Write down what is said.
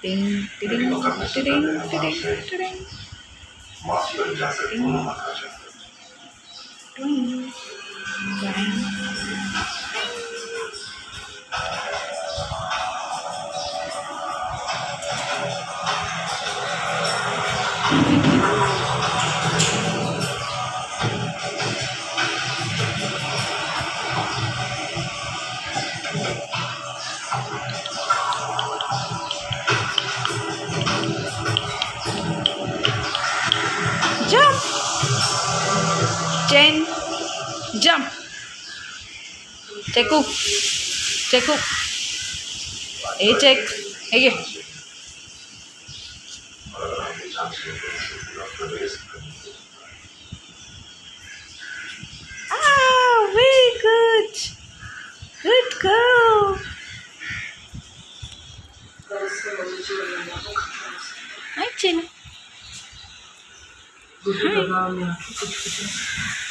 Ting, tiring, tiring, tiring, tiring. Ting, bang. Jump! Chen, jump! Cheku, Cheku. Hey, check. Hey. Ah, very good. Good girl. Hi, Chen. Hi.